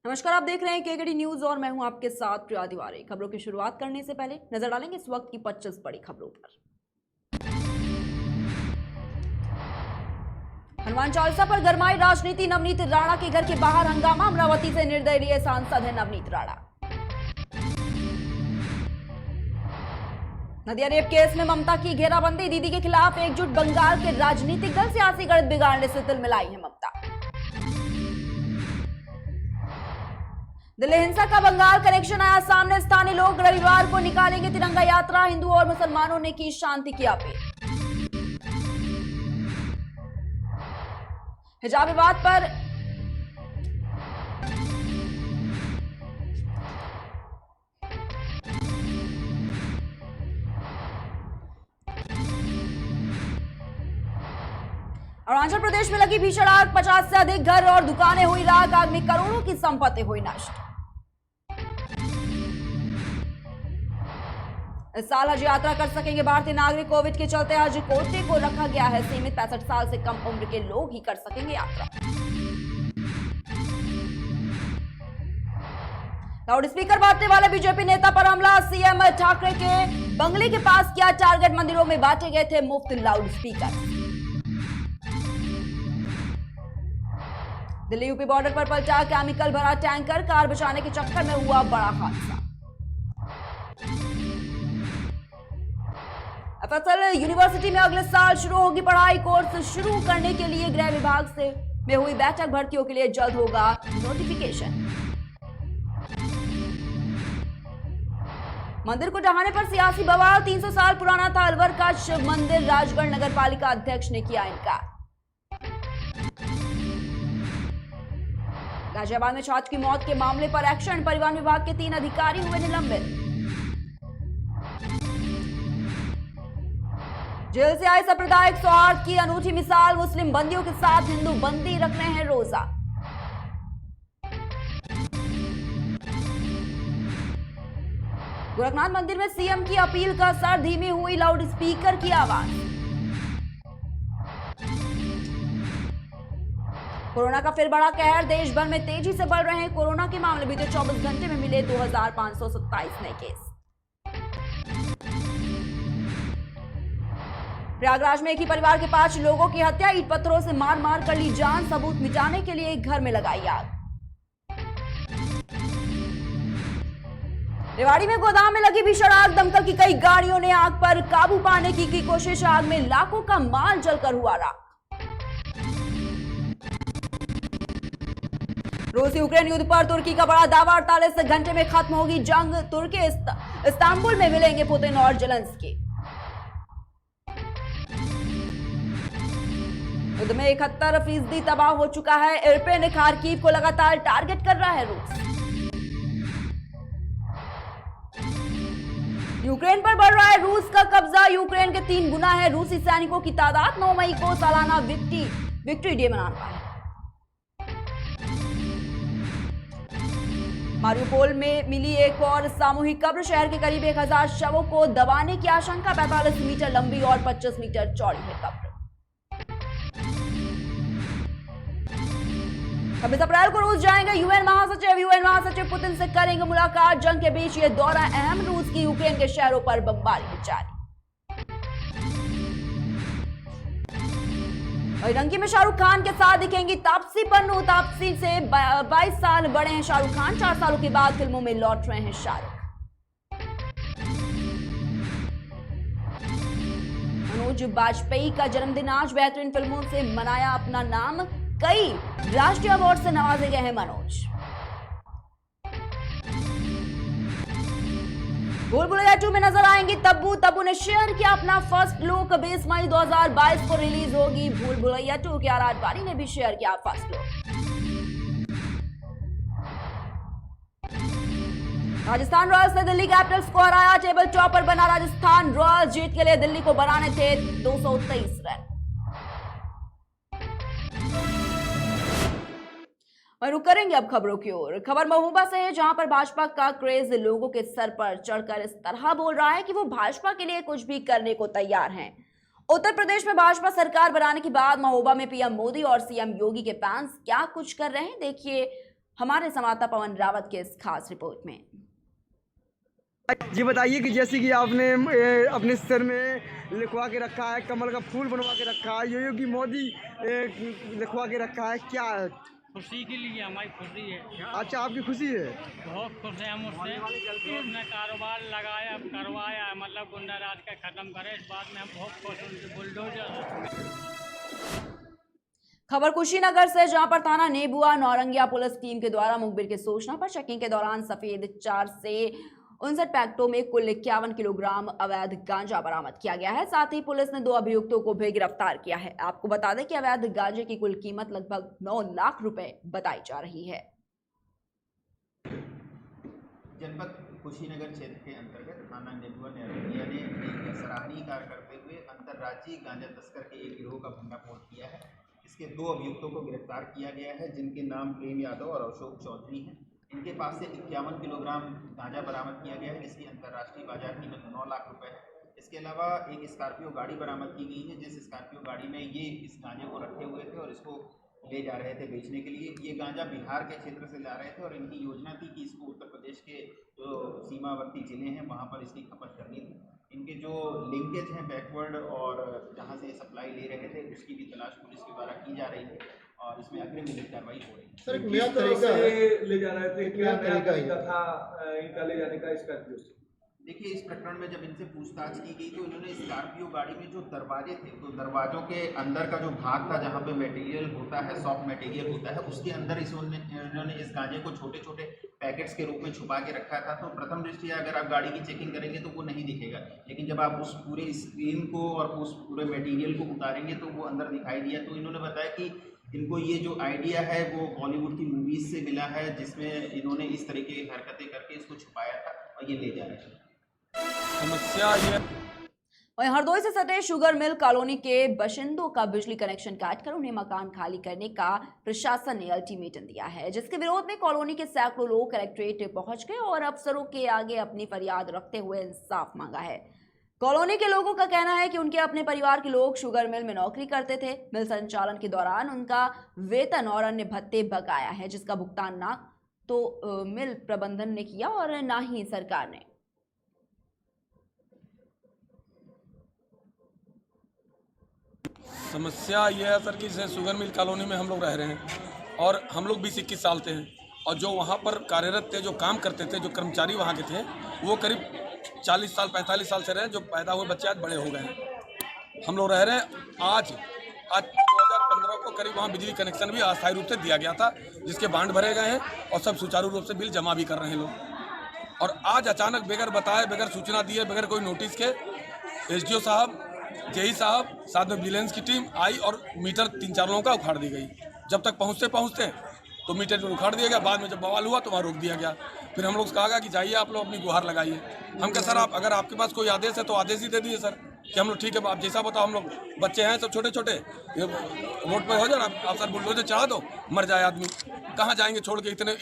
नमस्कार, आप देख रहे हैं केकेडी न्यूज और मैं हूं आपके साथ प्रिया तिवारी। खबरों की शुरुआत करने से पहले नजर डालेंगे इस वक्त की 25 बड़ी खबरों पर। हनुमान चालीसा पर गरमाई राजनीति, नवनीत राणा के घर के बाहर हंगामा। अमरावती से निर्दलीय सांसद है नवनीत राणा। नदिया रेप केस में ममता की घेराबंदी, दीदी के खिलाफ एकजुट बंगाल के राजनीतिक दल, सियासी गणित बिगाड़ने से तिलमिलाई है ममता। दिल्ली हिंसा का बंगाल कनेक्शन आया सामने, स्थानीय लोग रविवार को निकालेंगे तिरंगा यात्रा, हिंदुओं और मुसलमानों ने की शांति की अपील। हिजाब विवाद पर अरुणाचल प्रदेश में लगी भीषण आग, 50 से अधिक घर और दुकानें हुई राख, आग में करोड़ों की संपत्ति हुई नष्ट। इस साल हज यात्रा कर सकेंगे भारतीय नागरिक, कोविड के चलते हज कोटे को रखा गया है सीमित, 65 साल से कम उम्र के लोग ही कर सकेंगे यात्रा। लाउड स्पीकर बांटने वाले बीजेपी नेता पर हमला, सीएम ठाकरे के बंगले के पास किया टारगेट, मंदिरों में बांटे गए थे मुफ्त loud speaker. Delhi UP border पर पलटा केमिकल भरा टैंकर, कार बचाने के चक्कर में हुआ बड़ा हादसा। एफएसएल यूनिवर्सिटी में अगले साल शुरू होगी पढ़ाई, कोर्स शुरू करने के लिए गृह विभाग से में हुई बैठक, भर्तियों के लिए जल्द होगा नोटिफिकेशन। मंदिर को ढहाने पर सियासी बवाल, 300 साल पुराना था अलवर का शिव मंदिर, राजगढ़ नगर पालिका अध्यक्ष ने किया इनकार। गाजियाबाद में छात्र की मौत के मामले पर एक्शन, परिवहन विभाग के 3 अधिकारी हुए निलंबित। जेल से आए सांप्रदायिक सौहार्द की अनूठी मिसाल, मुस्लिम बंदियों के साथ हिंदू बंदी रख रहे हैं रोजा। गोरखनाथ मंदिर में सीएम की अपील का असर, धीमी हुई लाउड स्पीकर की आवाज। कोरोना का फिर बड़ा कहर, देश भर में तेजी से बढ़ रहे हैं कोरोना के मामले, बीते 24 घंटे में मिले 2527 नए केस। प्रयागराज में एक ही परिवार के 5 लोगों की हत्या, ईंट पत्थरों से मार मार कर ली जान, सबूत मिटाने के लिए एक घर में लगाई आग। रेवाड़ी में गोदाम में लगी भीषण आग, दमकल की कई गाड़ियों ने आग पर काबू पाने की कोशिश, आग में लाखों का माल जलकर हुआ राख। रूस यूक्रेन युद्ध पर तुर्की का बड़ा दावा, 48 घंटे में खत्म होगी जंग, तुर्की इस्तांबुल में मिलेंगे पुतिन और जेलेंस्की। युद्ध में 71% तबाह हो चुका है, इरपिन खार्किव को लगातार टारगेट कर रहा है रूस। यूक्रेन पर बढ़ रहा है रूस का कब्जा, यूक्रेन के 3 गुना है रूसी सैनिकों की तादाद, 9 मई को सालाना विक्ट्री डे मनाना है। मारियोपोल में मिली एक और सामूहिक कब्र, शहर के करीब 1000 शवों को दबाने की आशंका, 45 मीटर लंबी और 25 मीटर चौड़ी है कब्र। 26 अप्रैल को रूस जाएंगे यूएन महासचिव पुतिन से करेंगे मुलाकात, जंग के बीच ये दौरा अहम, रूस की यूक्रेन के शहरों पर बमबारी जारी। रंगी में शाहरुख खान के साथ दिखेंगी तापसी पन्नू, तापसी से 22 साल बड़े हैं शाहरुख खान, 4 सालों के बाद फिल्मों में लौट रहे हैं शाहरुख। मनोज बाजपेयी का जन्मदिन आज, बेहतरीन फिल्मों से मनाया अपना नाम, कई राष्ट्रीय अवार्ड से नवाजे गए हैं मनोज। भूल भुलैया 2 में नजर आएंगी तब्बू ने शेयर किया अपना फर्स्ट लुक, 20 मई 2022 को रिलीज होगी भूल भुलैया 2, के आर आडवाणी ने भी शेयर किया फर्स्ट लुक। राजस्थान रॉयल्स ने दिल्ली कैपिटल्स को हराया, टेबल टॉपर बना राजस्थान रॉयल्स, जीत के लिए दिल्ली को बनाने थे 223 रन। और रुक करेंगे अब खबरों की ओर। खबर महोबा से है, जहां पर भाजपा का क्रेज लोगों के सर पर चढ़कर इस तरह बोल रहा है कि वो भाजपा के लिए कुछ भी करने को तैयार हैं। उत्तर प्रदेश में भाजपा सरकार बनाने के बाद महोबा में पीएम मोदी और सीएम योगी के फैंस क्या कुछ कर रहे हैं, देखिए हमारे संवाददाता पवन रावत की इस खास रिपोर्ट में। ये बताइए कि जैसे कि आपने अपने सिर में लिखवा के रखा है, कमल का फूल बनवा के रखा है, योगी मोदी लिखवा के रखा है, क्या है? खुशी के लिए, हमारी खुशी है। अच्छा, आपकी खुशी है? बहुत खुश है हम उससे कि उसने कारोबार लगाया, करवाया, मतलब गुंडा राज का खत्म करे। इस बात में हम बहुत खुश हैं। उनके बुलडोजर। खबर कुशीनगर से, जहां पर थाना नेबुआ नौरंगिया पुलिस टीम के द्वारा मुखबिर की सूचना पर चेकिंग के दौरान सफेद 4 से 59 पैकेटों में कुल 51 किलोग्राम अवैध गांजा बरामद किया गया है। साथ ही पुलिस ने 2 अभियुक्तों को भी गिरफ्तार किया है। आपको बता दें कि अवैध गांजे की कुल कीमत लगभग 9 लाख रुपए बताई जा रही है। जनपद कुशीनगर क्षेत्र के अंतर्गत थाना नेबुआ नौरंगिया ने एक सराहनीय कार्य करते हुए अंतर्राज्यीय गांजा तस्कर के एक गिरोह का भंडाफोड़ किया है। इसके 2 अभियुक्तों को गिरफ्तार किया गया है, जिनके नाम प्रेम यादव और अशोक चौधरी हैं। इनके पास से 51 किलोग्राम गांजा बरामद किया गया है, जिसकी अंतर्राष्ट्रीय बाजार कीमत 9 लाख रुपए है। इसके अलावा एक स्कॉर्पियो गाड़ी बरामद की गई है, जिस स्कॉर्पियो गाड़ी में ये इस गांजे को रखे हुए थे और इसको ले जा रहे थे बेचने के लिए। ये गांजा बिहार के क्षेत्र से ला रहे थे और इनकी योजना थी कि इसको उत्तर प्रदेश के जो सीमावर्ती ज़िले हैं वहाँ पर इसकी खपत करनी थी। इनके जो लिंकेज हैं बैकवर्ड और जहाँ से सप्लाई ले रहे थे, उसकी भी तलाश पुलिस के द्वारा की जा रही है और इसमें अग्रिम विधिक कार्रवाई हो रही है। सर, एक नया तरीका ले जा रहे थे, क्या तरीका था इनका ले जाने का स्कॉर्पियो से? देखिए, इस प्रकरण में जब इनसे पूछताछ की गई तो इन्होंने स्कॉर्पियो गाड़ी में जो दरवाजे थे, तो दरवाजों के अंदर का जो भाग था जहाँ पे मटेरियल होता है, सॉफ्ट मटेरियल होता है, उसके अंदर इन्होंने इस गांजे को छोटे छोटे पैकेट्स के रूप में छुपा के रखा था। तो प्रथम दृष्टया अगर आप गाड़ी की चेकिंग करेंगे तो वो नहीं दिखेगा, लेकिन जब आप उस पूरे स्क्रीन को और उस पूरे मटेरियल को उतारेंगे तो वो अंदर दिखाई दिया। तो इन्होंने बताया कि इनको ये जो आइडिया है वो बॉलीवुड की मूवीज़ से मिला है, जिसमें इन्होंने इस तरीके की हरकतें करके इसको छुपाया था और ये ले जा रहे थे। समस्या ये वहीं हरदोई से सटे शुगर मिल कॉलोनी के बाशिंदों का बिजली कनेक्शन काटकर उन्हें मकान खाली करने का प्रशासन ने अल्टीमेटम दिया है, जिसके विरोध में कॉलोनी के सैकड़ों लोग कलेक्ट्रेट पहुंच गए और अफसरों के आगे अपनी फरियाद रखते हुए इंसाफ मांगा है। कॉलोनी के लोगों का कहना है कि उनके अपने परिवार के लोग शुगर मिल में नौकरी करते थे। मिल संचालन के दौरान उनका वेतन और अन्य भत्ते बकाया है, जिसका भुगतान ना तो मिल प्रबंधन ने किया और ना ही सरकार ने। समस्या ये है सर कि शुगर मिल कॉलोनी में हम लोग रह रहे हैं और हम लोग 20-21 साल से हैं और जो वहाँ पर कार्यरत थे, जो काम करते थे, जो कर्मचारी वहाँ के थे, वो करीब 40 साल 45 साल से रहे। जो पैदा हुए बच्चे आज बड़े हो गए हैं। हम लोग रह रहे हैं। आज 2015 को करीब वहाँ बिजली कनेक्शन भी अस्थायी रूप से दिया गया था, जिसके बांड भरे गए हैं और सब सुचारू रूप से बिल जमा भी कर रहे हैं लोग। और आज अचानक बगैर बताए, बगैर सूचना दिए, बगैर कोई नोटिस के SDO साहब, जेई साहब, साथ में विजिलेंस की टीम आई और मीटर 3-4 लोगों का उखाड़ दी गई। जब तक पहुँचते तो मीटर उखाड़ दिया गया। बाद में जब बवाल हुआ तो वहाँ रोक दिया गया। फिर हम लोग से कहा गया कि जाइए आप लोग अपनी गुहार लगाइए। हम क्या सर, आप अगर आपके पास कोई आदेश है तो आदेश ही दे दीजिए सर, कि हम लोग ठीक है, आप जैसा बताओ। हम लोग बच्चे हैं सब छोटे छोटे, रोड पर हो जाए आप सर बुलडोजर चढ़ा दो, मर जाए आदमी। कहाँ जाएंगे छोड़ के? इतने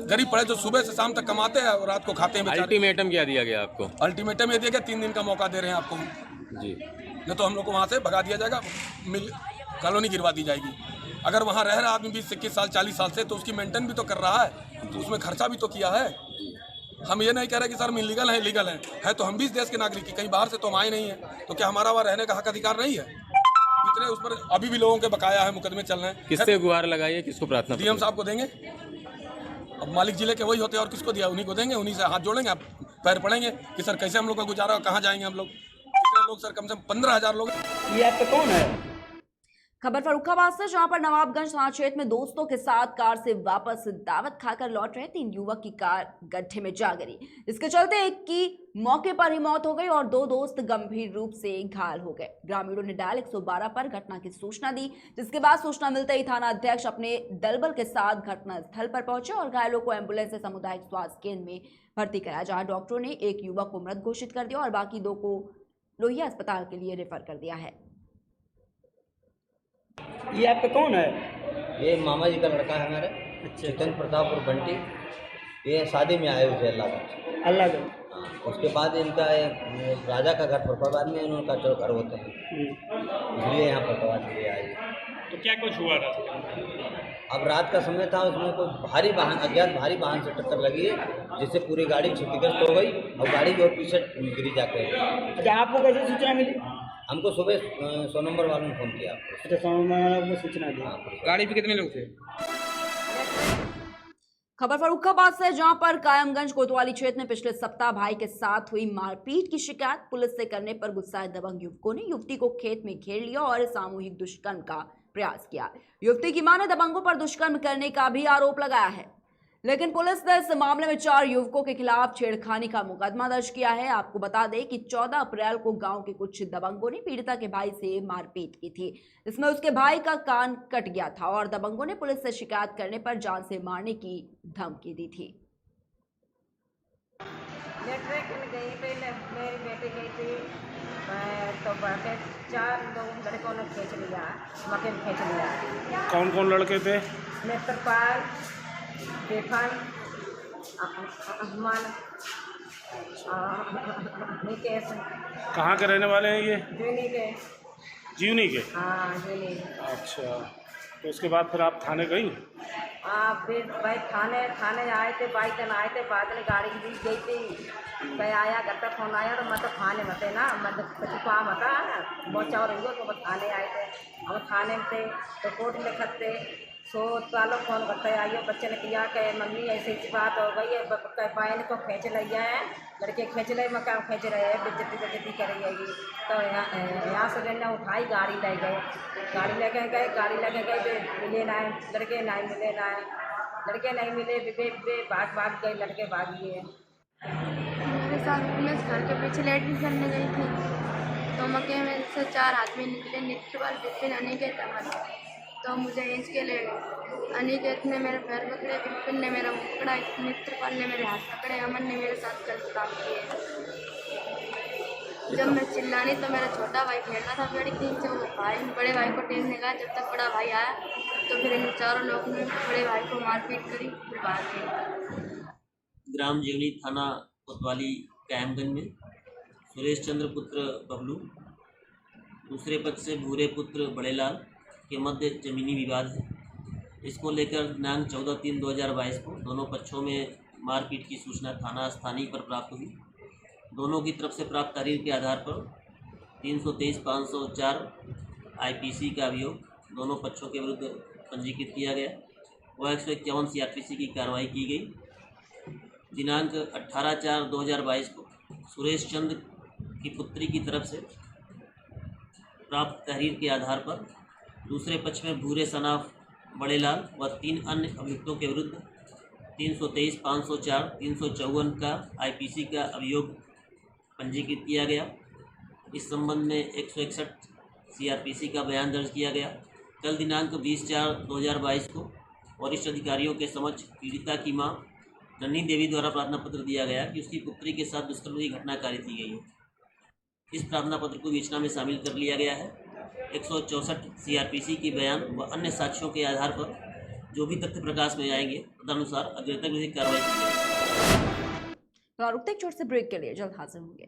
गरीब पड़े जो सुबह से शाम तक कमाते हैं और रात को खाते हैं। अल्टीमेटम क्या दिया गया आपको? अल्टीमेटम ये दिया गया 3 दिन का मौका दे रहे हैं आपको जी, नहीं तो हम लोग को वहाँ से भगा दिया जाएगा, मिल कॉलोनी गिरवा दी जाएगी। अगर वहाँ रह रहा आदमी 20-21 साल 40 साल से, तो उसकी मेंटेन भी तो कर रहा है, तो उसमें खर्चा भी तो किया है। हम ये नहीं कह रहे कि सर हम इलीगल हैं, लीगल है तो हम भी इस देश के नागरिक, कहीं बाहर से तो हम आए नहीं है, तो क्या हमारा वहाँ रहने का हक अधिकार नहीं है? इतने उस पर अभी भी लोगों के बकाया है, मुकदमे चल रहे हैं। किससे गुहार लगाई है, किसको प्रार्थना? DM साहब को देंगे। अब मालिक जिले के वही होते हैं और किसको दिया? उन्हीं को देंगे, उन्हीं से हाथ जोड़ेंगे, आप पैर पड़ेंगे कि सर कैसे हम लोग का गुजारा, कहाँ जाएंगे हम लोग? कितने लोग सर, कम से कम 15,000 लोग। ये आपका कौन है? खबर फर्रुखाबाद से, जहां पर नवाबगंज थाना क्षेत्र में दोस्तों के साथ कार से वापस दावत खाकर लौट रहे 3 युवक की कार गड्ढे में जा गिरी, जिसके चलते एक की मौके पर ही मौत हो गई और 2 दोस्त गंभीर रूप से घायल हो गए। ग्रामीणों ने डायल 112 पर घटना की सूचना दी, जिसके बाद सूचना मिलते ही थाना अध्यक्ष अपने दलबल के साथ घटनास्थल पर पहुंचे और घायलों को एम्बुलेंस से सामुदायिक स्वास्थ्य केंद्र में भर्ती कराया, जहाँ डॉक्टरों ने एक युवक को मृत घोषित कर दिया और बाकी 2 को लोहिया अस्पताल के लिए रेफर कर दिया है। ये आपका कौन है? ये मामा जी का लड़का है हमारे, चेतन प्रताप और बंटी। ये शादी में आए हुए थे अल्लाह का। हाँ, उसके बाद इनका राजा का घर फरुखाबाद में, उनका जो घर होते हैं, इसलिए यहाँ फरुखाबाद के लिए आए। तो क्या कुछ हुआ था? अब रात का समय था, उसमें कोई भारी वाहन, अज्ञात भारी वाहन से टक्कर लगी है, जिससे पूरी गाड़ी क्षतिग्रस्त हो गई और गाड़ी की ओर पीछे गिरी जाकर। अच्छा, आपको कैसे सूचना मिली? हमको सुबह 100 नंबर वालों ने फ़ोन किया। अच्छा, 100 नंबर को सूचना दी। गाड़ी पे कितने लोग थे? खबर फर्रुखाबाद से, जहां पर कायमगंज कोतवाली क्षेत्र में पिछले सप्ताह भाई के साथ हुई मारपीट की शिकायत पुलिस से करने पर गुस्साए दबंग युवकों ने युवती को खेत में घेर लिया और सामूहिक दुष्कर्म का प्रयास किया। युवती की मां ने दबंगों पर दुष्कर्म करने का भी आरोप लगाया है, लेकिन पुलिस ने इस मामले में 4 युवकों के खिलाफ छेड़खानी का मुकदमा दर्ज किया है। आपको बता दें कि 14 अप्रैल को गांव के कुछ दबंगों ने पीड़िता के भाई से मारपीट की थी, इसमें उसके भाई का कान कट गया था और दबंगों ने पुलिस से शिकायत करने पर जान से मारने की धमकी दी थी। गई पहले मेरी बेटी गई थी, तो बाकी 4 लोग लड़कों ने खींच लिया, मके में खींच लिया। कौन कौन लड़के थे? नेत्रपाल, बेफन, अहमद, निकेश। कहाँ के रहने वाले हैं ये? जूनी के। जीवनी के? हाँ, जूनी। अच्छा, तो उसके बाद फिर आप थाने गई? फिर भाई थाने आए थे, भाई दिन आए थे, बाद में गाड़ी भी गई थी, भाई आया घर तक फोन आया तो मतलब थाने में थे ना, मतलब छुपा मता मोचा और हुआ तो थाने आए थे। हम थाने में थे तो कोर्ट लिखत थे, सो सालों फोन करते आइए, बच्चे ने किया कि मम्मी ऐसे ही बात हो गई है, पाइन को खींच लिया है, लड़के खींच ले, मकान खींच रहे हैं, बेइज्जती कर रही है। तो यहाँ से लेना उठाई, गाड़ी ले गए, गाड़ी लेके गए, मिले ना लड़के, नहीं मिले ना लड़के, नहीं मिले, बे भाग गए, लड़के भाग गए। मेरे साथ मैं घर के पीछे लैट्रिन करने गई थी, तो मक्के में से 4 आदमी निकले, नेत्रपाल, विपिन, अनिकेत, अमन। तो मुझे खींच के ले गए। अनिकेत ने मेरे पैर पकड़े, विपिन ने मेरा मुँह पकड़ा, नेत्रपाल ने मेरे हाथ पकड़े, अमन ने मेरे साथ गलत काम किए। जब मैं चिल्लानी तो मेरा छोटा भाई खेलना था पेड़ के नीचे, वो भाई बड़े भाई को टेकने गया। जब तक बड़ा भाई आया तो फिर इन 4 लोगों ने बड़े भाई को मारपीट करी, फिर भाग गए। ग्राम जीवनी, थाना कोतवाली, कायमगंज में सुरेश चंद्र पुत्र बबलू, दूसरे पक्ष से भूरे पुत्र बड़ेलाल के मध्य जमीनी विवाद है। इसको लेकर दिनांक 14/3/2022 को दोनों पक्षों में मारपीट की सूचना थाना स्थानीय पर प्राप्त हुई। दोनों की तरफ से प्राप्त तहरीर के आधार पर 323/504 IPC का अभियोग दोनों पक्षों के विरुद्ध पंजीकृत किया गया व 151 CRPC की कार्रवाई की गई। दिनांक 18/4/2022 को सुरेश चंद्र की पुत्री की तरफ से प्राप्त तहरीर के आधार पर दूसरे पक्ष में भूरे सनाफ बड़ेलाल व 3 अन्य अभियुक्तों के विरुद्ध 323/504, 354 का IPC का अभियोग पंजीकृत किया गया। इस संबंध में 161 CRPC का बयान दर्ज किया गया। कल दिनांक 20/4/2022 को वरिष्ठ अधिकारियों के समक्ष पीड़िता की मां नन्ही देवी द्वारा प्रार्थना पत्र दिया गया कि उसकी पुत्री के साथ दुष्कर्म की घटना कारित की गई है। इस प्रार्थना पत्र को विवेचना में शामिल कर लिया गया है। 164 CRPC के बयान व अन्य साक्ष्यों के आधार पर जो भी तथ्य प्रकाश में आएंगे तदनुसार अग्रतर विधिक कार्रवाई की जाएगी। रुकते एक छोटे से ब्रेक के लिए, जल्द हाजिर होंगे।